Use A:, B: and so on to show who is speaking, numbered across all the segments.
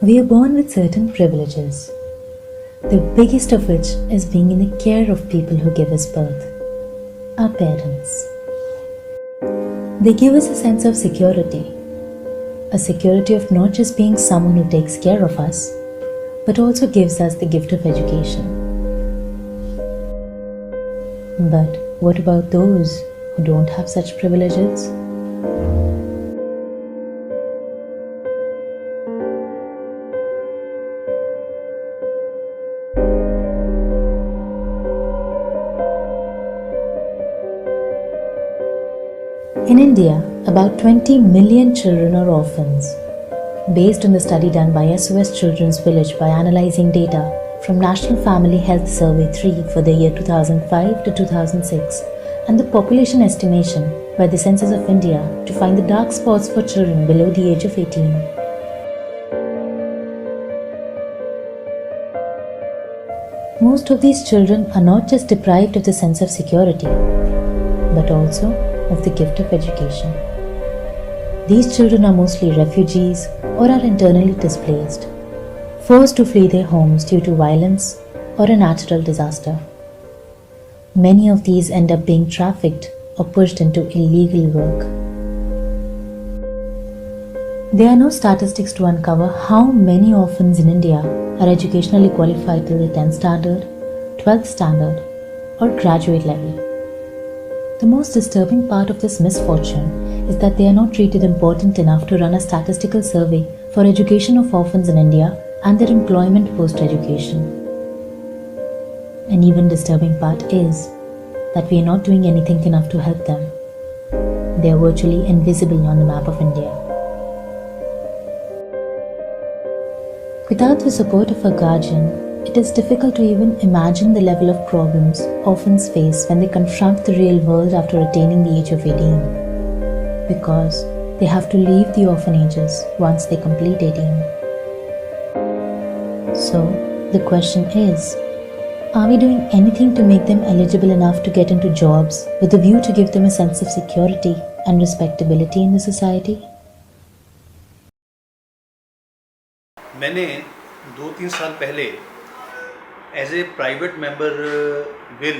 A: We are born with certain privileges, the biggest of which is being in the care of people who give us birth, our parents. They give us a sense of security, a security of not just being someone who takes care of us, but also gives us the gift of education. But what about those who don't have such privileges? In India, about 20 million children are orphans. Based on the study done by SOS Children's Village by analyzing data from National Family Health Survey 3 for the year 2005 to 2006 and the population estimation by the Census of India to find the dark spots for children below the age of 18. Most of these children are not just deprived of the sense of security, but also of the gift of education. These children are mostly refugees or are internally displaced, forced to flee their homes due to violence or a natural disaster. Many of these end up being trafficked or pushed into illegal work. There are no statistics to uncover how many orphans in India are educationally qualified till the 10th standard, 12th standard, or graduate level. The most disturbing part of this misfortune is that they are not treated important enough to run a statistical survey for education of orphans in India and their employment post-education. An even disturbing part is that we are not doing anything enough to help them. They are virtually invisible on the map of India. Without the support of a guardian, it is difficult to even imagine the level of problems orphans face when they confront the real world after attaining the age of 18, because they have to leave the orphanages once they complete 18. So, the question is, are we doing anything to make them eligible enough to get into jobs with a view to give them a sense of security and respectability in the society?
B: मैंने 2-3 साल पहले as a private member bill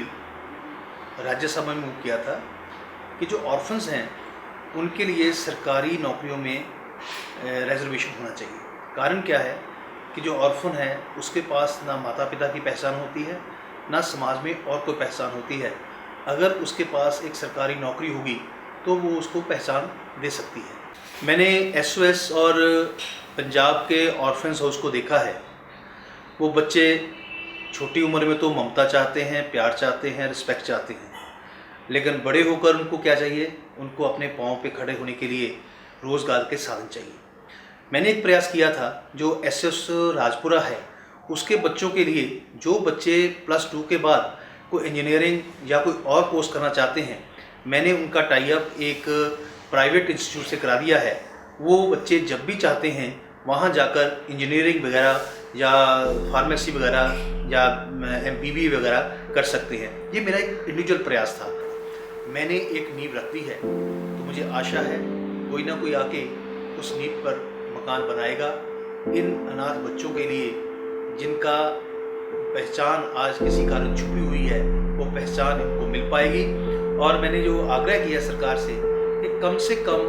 B: Rajya Sabha में move किया था कि जो orphans हैं उनके लिए सरकारी नौकरियों में रिजर्वेशन होना चाहिए। कारण क्या है कि जो ऑर्फन है उसके पास ना माता पिता की पहचान होती है, ना समाज में और कोई पहचान होती है। अगर उसके पास एक सरकारी नौकरी होगी तो वो उसको पहचान दे सकती है। मैंने SOS और पंजाब के ऑर्फन्स हाउस को देखा है। वो बच्चे छोटी उम्र में तो ममता चाहते हैं, प्यार चाहते हैं, रिस्पेक्ट चाहते हैं, लेकिन बड़े होकर उनको क्या चाहिए? उनको अपने पाँव पे खड़े होने के लिए रोज़गार के साधन चाहिए। मैंने एक प्रयास किया था जो SOS राजपुरा है उसके बच्चों के लिए, जो बच्चे +2 के बाद कोई इंजीनियरिंग या कोई और कोर्स करना चाहते हैं, मैंने उनका टाई अप एक प्राइवेट इंस्टीट्यूट से करा दिया है। वो बच्चे जब भी चाहते हैं वहाँ जाकर इंजीनियरिंग वगैरह या फार्मेसी वगैरह या MBBA वगैरह कर सकते हैं। ये मेरा एक इंडिविजुअल प्रयास था। मैंने एक नींव रख दी है, तो मुझे आशा है कोई ना कोई आके उस नींव पर मकान बनाएगा। इन अनाथ बच्चों के लिए जिनका पहचान आज किसी कारण छुपी हुई है, वो पहचान इनको मिल पाएगी। और मैंने जो आग्रह किया सरकार से कम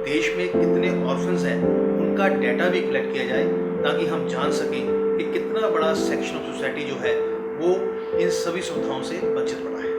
B: देश में कितने ऑर्फन्स हैं उनका डाटा भी कलेक्ट किया जाए, ताकि हम जान सकें कि कितना बड़ा सेक्शन ऑफ सोसाइटी जो है वो इन सभी सुविधाओं से वंचित पड़ा है।